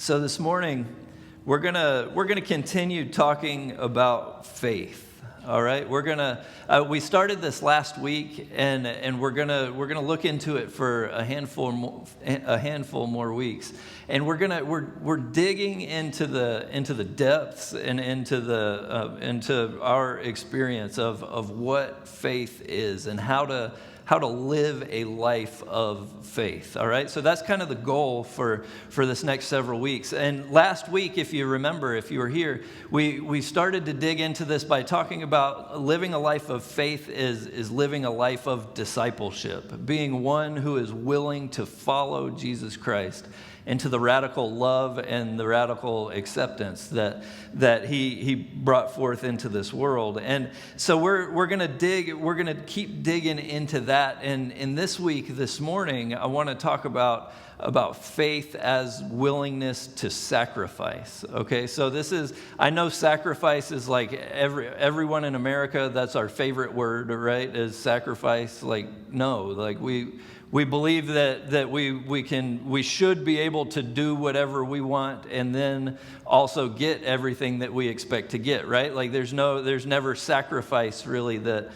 So this morning, we're gonna continue talking about faith. All right, we started this last week, and we're gonna look into it for a handful more weeks, and we're digging into the depths and into our experience of what faith is and how to live a life of faith. All right, so that's kind of the goal for this next several weeks. And last week, if you remember, if you were here, we started to dig into this by talking about living a life of faith is living a life of discipleship, being one who is willing to follow Jesus Christ into the radical love and the radical acceptance that he brought forth into this world. And so we're gonna keep digging into that. And in this morning, I want to talk about faith as willingness to sacrifice. Okay, so I know sacrifice is like everyone in America, that's our favorite word, right? Is sacrifice. Like, no, like we believe that we should be able to do whatever we want and then also get everything that we expect to get, right? Like there's never sacrifice really that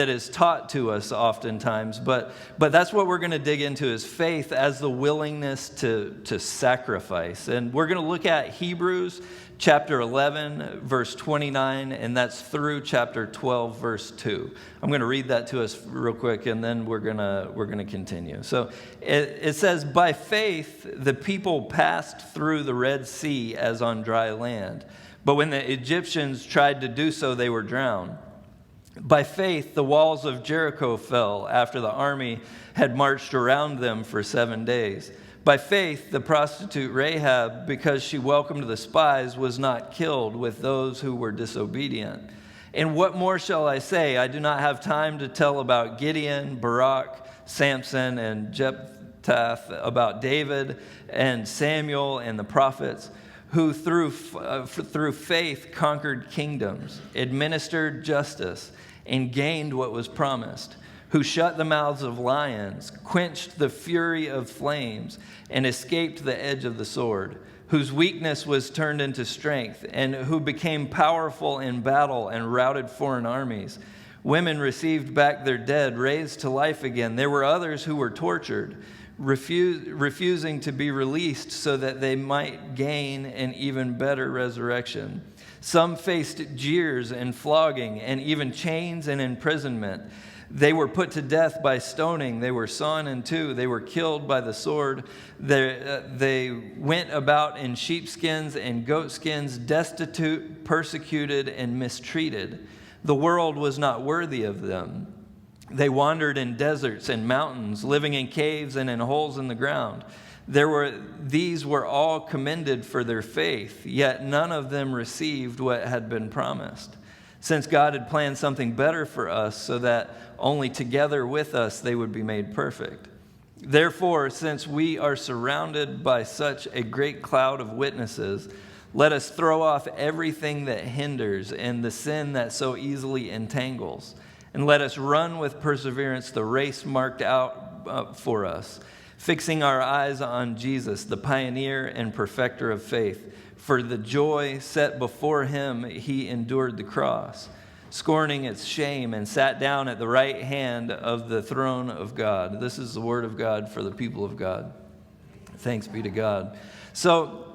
is taught to us oftentimes, but that's what we're going to dig into is faith as the willingness to sacrifice. And we're going to look at Hebrews chapter 11, verse 29, and that's through chapter 12, verse 2. I'm going to read that to us real quick, and then we're going to continue. So it says, "By faith the people passed through the Red Sea as on dry land, but when the Egyptians tried to do so, they were drowned. By faith the walls of Jericho fell after the army had marched around them for 7 days. By faith, the prostitute Rahab, because she welcomed the spies, was not killed with those who were disobedient. And what more shall I say? I do not have time to tell about Gideon, Barak, Samson, and Jephthah, about David and Samuel and the prophets, who through faith conquered kingdoms, administered justice, and gained what was promised, who shut the mouths of lions, quenched the fury of flames, and escaped the edge of the sword, whose weakness was turned into strength, and who became powerful in battle and routed foreign armies. Women received back their dead, raised to life again. There were others who were tortured, refusing to be released so that they might gain an even better resurrection. Some faced jeers and flogging, and even chains and imprisonment. They were put to death by stoning. They were sawn in two. They were killed by the sword. They went about in sheepskins and goatskins, destitute, persecuted, and mistreated. The world was not worthy of them. They wandered in deserts and mountains, living in caves and in holes in the ground. These were all commended for their faith, yet none of them received what had been promised, since God had planned something better for us, so that only together with us they would be made perfect. Therefore, since we are surrounded by such a great cloud of witnesses, let us throw off everything that hinders and the sin that so easily entangles, and let us run with perseverance the race marked out for us, fixing our eyes on Jesus, the pioneer and perfecter of faith. For the joy set before him, he endured the cross, scorning its shame, and sat down at the right hand of the throne of God." This is the word of God for the people of God. Thanks be to God. So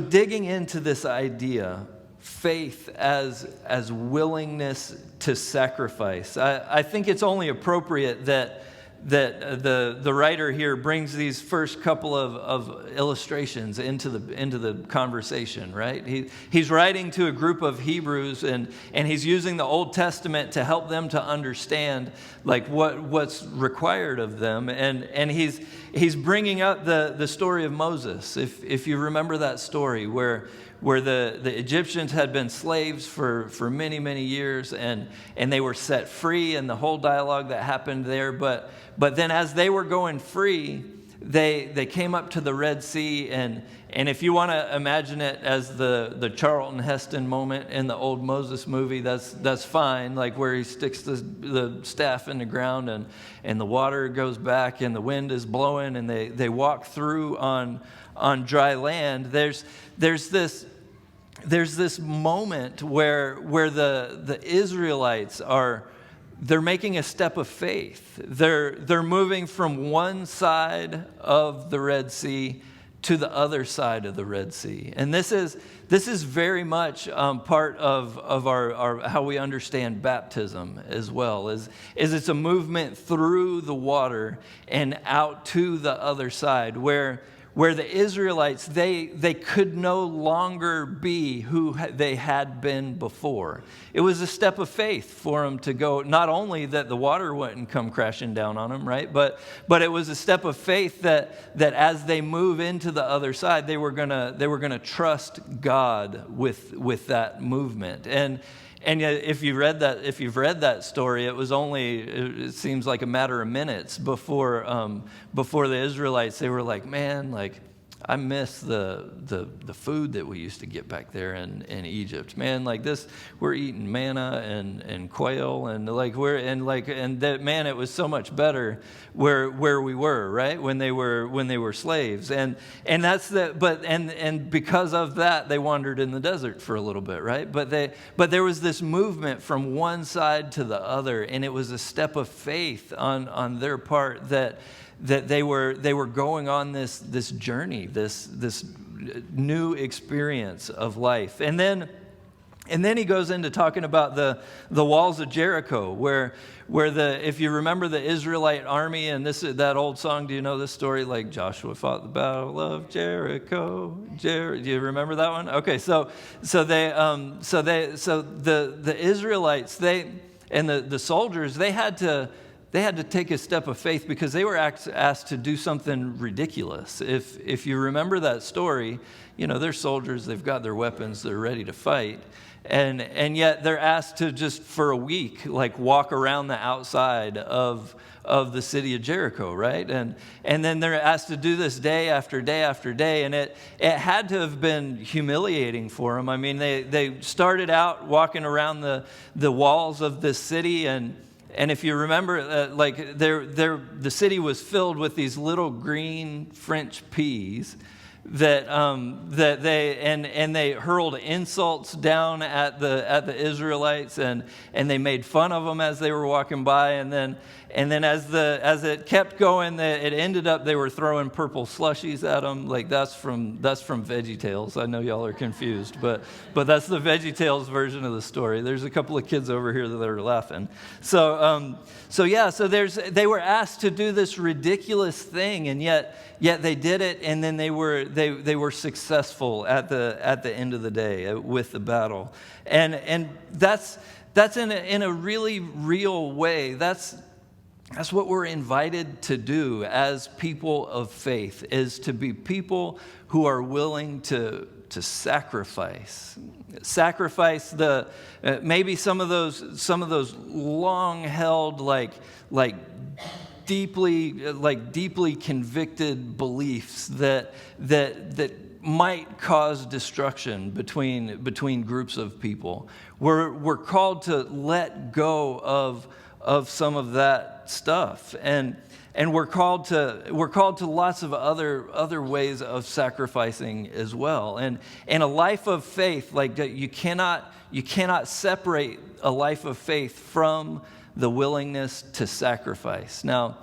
digging into this idea, faith as willingness to sacrifice, I think it's only appropriate that the writer here brings these first couple of illustrations into the conversation, right? He's writing to a group of Hebrews, and he's using the Old Testament to help them to understand like what's required of them, and he's bringing up the story of Moses. If you remember that story where the Egyptians had been slaves for many, many years, and they were set free, and the whole dialogue that happened there. But then as they were going free, they came up to the Red Sea, and if you want to imagine it as the Charlton Heston moment in the old Moses movie, that's fine, like where he sticks the staff in the ground and the water goes back and the wind is blowing and they walk through on dry land. There's this moment where the Israelites they're making a step of faith. They're moving from one side of the Red Sea to the other side of the Red Sea. And this is very much part of our how we understand baptism as well, is it's a movement through the water and out to the other side, where the Israelites, they could no longer be who they had been before. It was a step of faith for them to go, not only that the water wouldn't come crashing down on them, right? But it was a step of faith that as they move into the other side, they were gonna trust God with that movement. And yet, if you've read that story, it seems like a matter of minutes before the Israelites, they were like, man, like, I miss the food that we used to get back there in Egypt. Man, like this, we're eating manna and quail and man, it was so much better where we were, right? When they were slaves. And because of that, they wandered in the desert for a little bit, right? But there was this movement from one side to the other, and it was a step of faith on their part that they were going on this journey, this new experience of life. And then he goes into talking about the walls of Jericho, where if you remember the Israelite army, and that old song, do you know this story? Like Joshua fought the battle of Jericho. Do you remember that one? Okay, so the Israelites, the soldiers, they had to take a step of faith because they were asked to do something ridiculous. If you remember that story, they're soldiers, they've got their weapons, they're ready to fight. And yet they're asked to just for a week, like walk around the outside of the city of Jericho, right? And then they're asked to do this day after day after day, and it had to have been humiliating for them. I mean, they started out walking around the walls of this city, and if you remember, the city was filled with these little green French peas that they hurled insults down at the Israelites, and they made fun of them as they were walking by, and then as it kept going, it ended up they were throwing purple slushies at them. Like that's from VeggieTales. I know y'all are confused, but that's the VeggieTales version of the story. There's a couple of kids over here that are laughing. So they were asked to do this ridiculous thing, and yet they did it, and then they were successful at the end of the day with the battle, and that's in a really real way. That's what we're invited to do as people of faith, is to be people who are willing to sacrifice maybe some of those long held like deeply convicted beliefs that might cause destruction between groups of people. We're called to let go of some of that stuff, and we're called to lots of other ways of sacrificing as well. And a life of faith, like you cannot separate a life of faith from the willingness to sacrifice. Now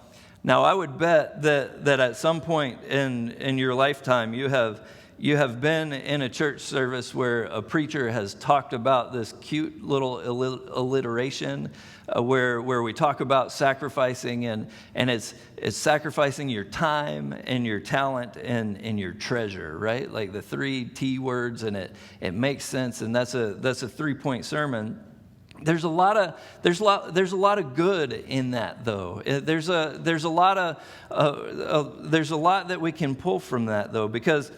I would bet that at some point in your lifetime you have been in a church service where a preacher has talked about this cute little alliteration where we talk about sacrificing, and it's sacrificing your time and your talent and your treasure, right? Like the 3 T words, and it makes sense, and that's a 3-point sermon. There's a lot of good in that, though. There's a lot that we can pull from that, though, because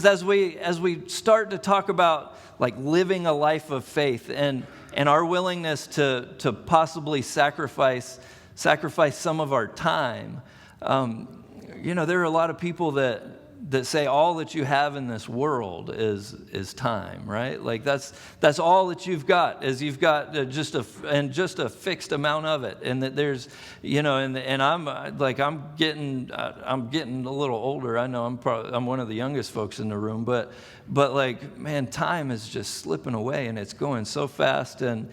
as we start to talk about like living a life of faith and our willingness to possibly sacrifice some of our time, there are a lot of people that say all that you have in this world is time, right? Like that's all that you've got, is you've got just a fixed amount of it, and that there's, and I'm getting a little older. I know I'm one of the youngest folks in the room, but like, man, time is just slipping away, and it's going so fast, and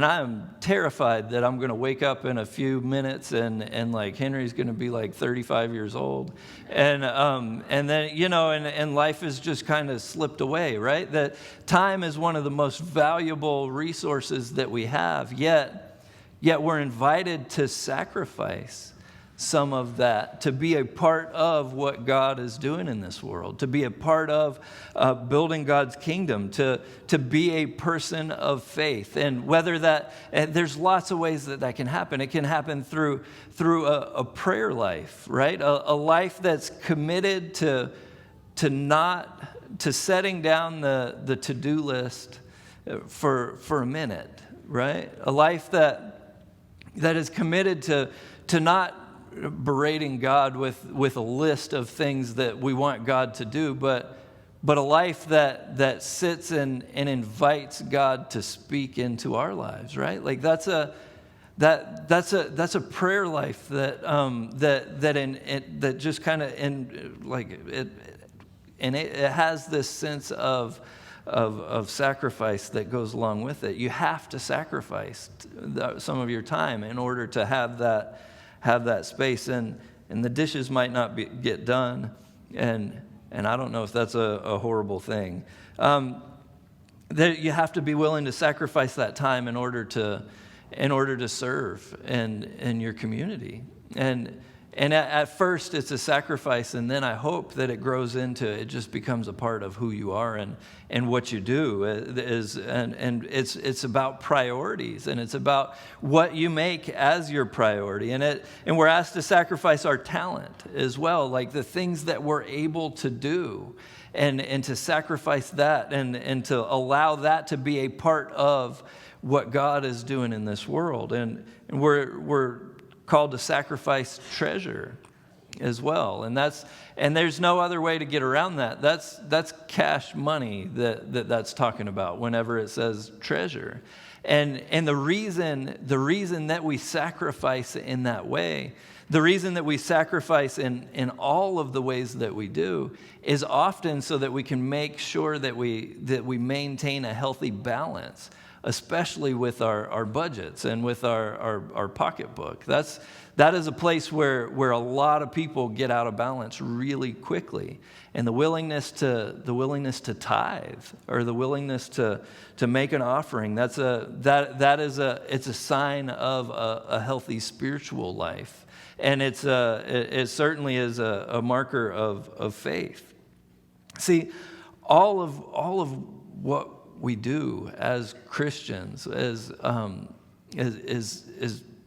I'm terrified that I'm going to wake up in a few minutes and like Henry's going to be like 35 years old, and then and life has just kind of slipped away, right? That time is one of the most valuable resources that we have, yet we're invited to sacrifice some of that to be a part of what God is doing in this world, to be a part of building God's kingdom, to be a person of faith. And whether that, there's lots of ways that can happen. It can happen through a prayer life, right? A life that's committed to setting down the to-do list for a minute, right? A life that is committed to not berating God with a list of things that we want God to do, but a life that sits and invites God to speak into our lives, right? Like that's a prayer life that just kind of it has this sense of sacrifice that goes along with it. You have to sacrifice some of your time in order to have that space, and the dishes might not get done, and I don't know if that's a horrible thing. That you have to be willing to sacrifice that time in order to serve in your community, and at first it's a sacrifice, and then I hope that it grows into, it just becomes a part of who you are and what you do and it's about priorities, and it's about what you make as your priority, and we're asked to sacrifice our talent as well, like the things that we're able to do, and to sacrifice that and to allow that to be a part of what God is doing in this world, and we're called to sacrifice treasure as well, and there's no other way to get around that. That's cash money that's talking about whenever it says treasure, and the reason that we sacrifice in that way, the reason that we sacrifice in all of the ways that we do, is often so that we can make sure that we maintain a healthy balance, especially with our budgets and with our pocketbook. That is a place where a lot of people get out of balance really quickly. And the willingness to tithe, or the willingness to make an offering, it's a sign of a healthy spiritual life. And it certainly is a marker of faith. See, all of what we do as Christians is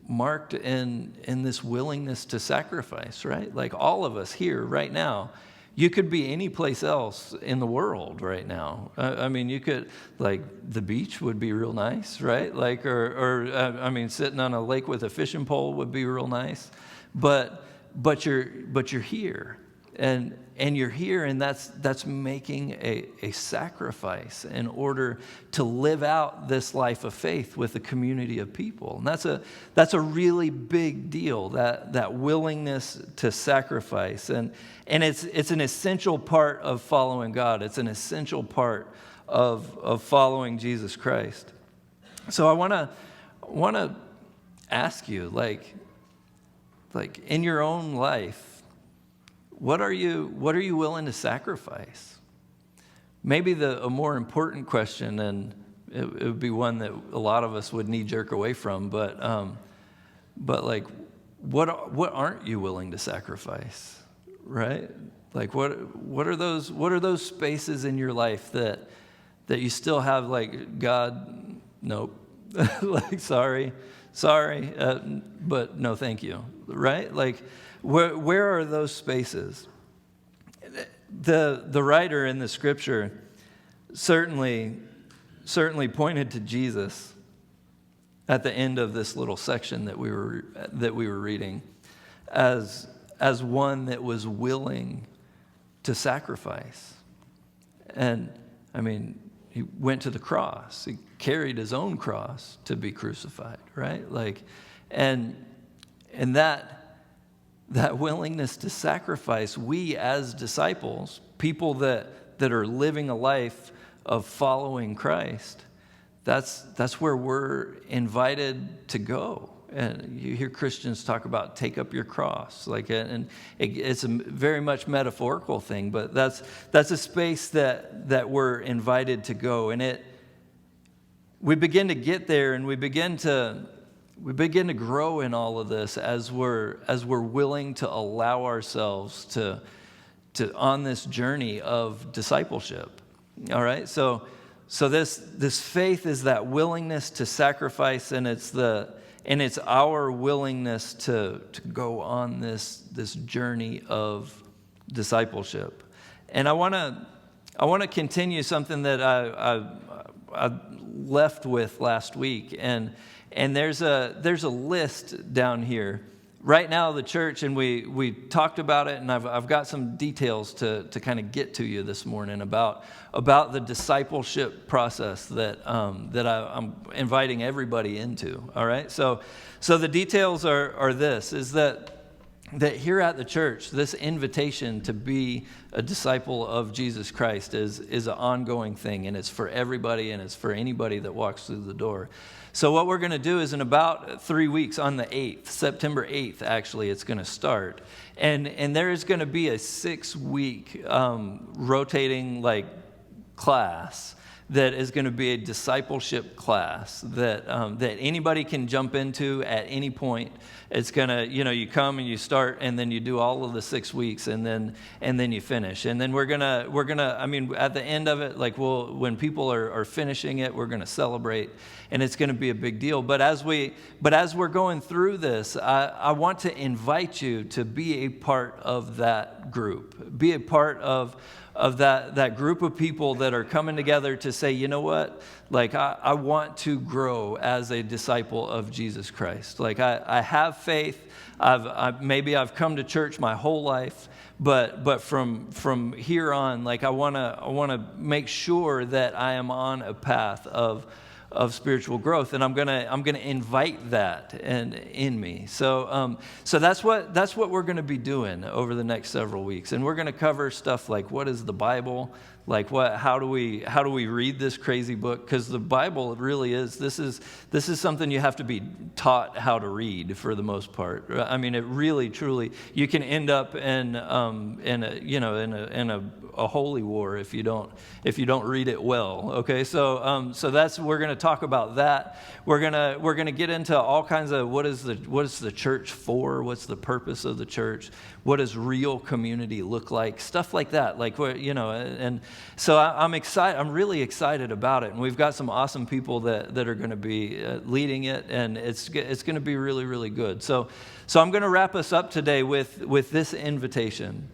marked in this willingness to sacrifice, right? Like all of us here right now, you could be any place else in the world right now. I mean, you could, like, the beach would be real nice, right? Like, or sitting on a lake with a fishing pole would be real nice, but you're here. And you're here, and that's making a sacrifice in order to live out this life of faith with a community of people. And that's a really big deal, that willingness to sacrifice. And it's an essential part of following God. It's an essential part of following Jesus Christ. So I want to ask you, like in your own life, what are you willing to sacrifice? Maybe a more important question, and it would be one that a lot of us would knee-jerk away from, but like, what aren't you willing to sacrifice, right? Like, what are those spaces in your life that you still have, like, God, nope, like, sorry, but no thank you, right? Like, where are those spaces? The writer in the scripture certainly pointed to Jesus at the end of this little section that we were reading as as one that was willing to sacrifice. And I mean, he went to the cross. He carried his own cross to be crucified, right? Like, and that willingness to sacrifice, we as disciples, people that are living a life of following Christ, that's where we're invited to go. And you hear Christians talk about take up your cross, and it's a very much metaphorical thing, but that's a space that we're invited to go. And we begin to get there, and we begin to grow in all of this as we're willing to allow ourselves to on this journey of discipleship. All right, so this faith is that willingness to sacrifice, and it's our willingness to go on this journey of discipleship. And I want to continue something that I left with last week, and there's a list down here. Right now, the church, and we talked about it, and I've got some details to kind of get to you this morning about the discipleship process that I'm inviting everybody into. All right, so the details are this: is that here at the church, this invitation to be a disciple of Jesus Christ is an ongoing thing, and it's for everybody, and it's for anybody that walks through the door. So what we're going to do is in about 3 weeks, on the 8th, September 8th, actually, it's going to start. And there is going to be a 6-week rotating class that is going to be a discipleship class that anybody can jump into at any point. It's going to, you come and you start, and then you do all of the 6 weeks, and then you finish. And then we're gonna, I mean, at the end of it, when people are finishing it, we're gonna celebrate, and it's gonna be a big deal. But as we're going through this, I want to invite you to be a part of that group, be a part of that group of people that are coming together to say, you know what, I want to grow as a disciple of Jesus Christ. I have faith. I've come to church my whole life, but from here on, I want to make sure that I am on a path of spiritual growth, and I'm gonna invite that in me. So that's what we're gonna be doing over the next several weeks, and we're gonna cover stuff like what is the Bible, how do we read this crazy book? Because the Bible really is this is something you have to be taught how to read for the most part. I mean, it really truly, you can end up in a holy war if you don't read it well. Okay, so we're going to talk about that. We're gonna get into all kinds of what is the church for? What's the purpose of the church? What does real community look like? Stuff like that. And so I'm excited. I'm really excited about it, and we've got some awesome people that are going to be leading it, and it's going to be really, really good. So I'm going to wrap us up today with this invitation.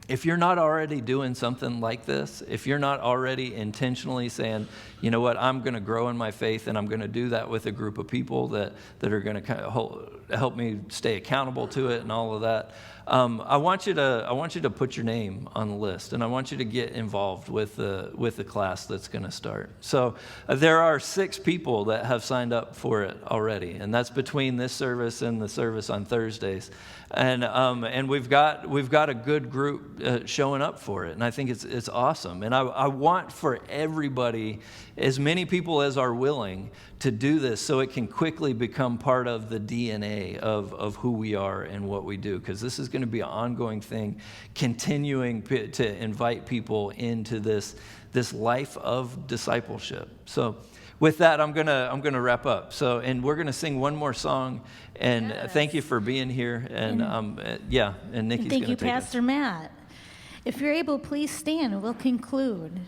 If you're not already doing something like this, if you're not already intentionally saying, you know what, I'm going to grow in my faith, and I'm going to do that with a group of people that are going to kind of help me stay accountable to it and all of that, I want you to put your name on the list, and I want you to get involved with the class that's going to start. So there are 6 people that have signed up for it already, and that's between this service and the service on Thursdays. And we've got a good group showing up for it, and I think it's awesome. And I want for everybody, as many people as are willing, to do this so it can quickly become part of the DNA of who we are and what we do, because this is going to be an ongoing thing, continuing to invite people into this life of discipleship. So with that, I'm gonna wrap up. So, and we're gonna sing one more song. And yes. Thank you for being here. And and Nikki's thank gonna you, take Pastor Matt. If you're able, please stand, and we'll conclude.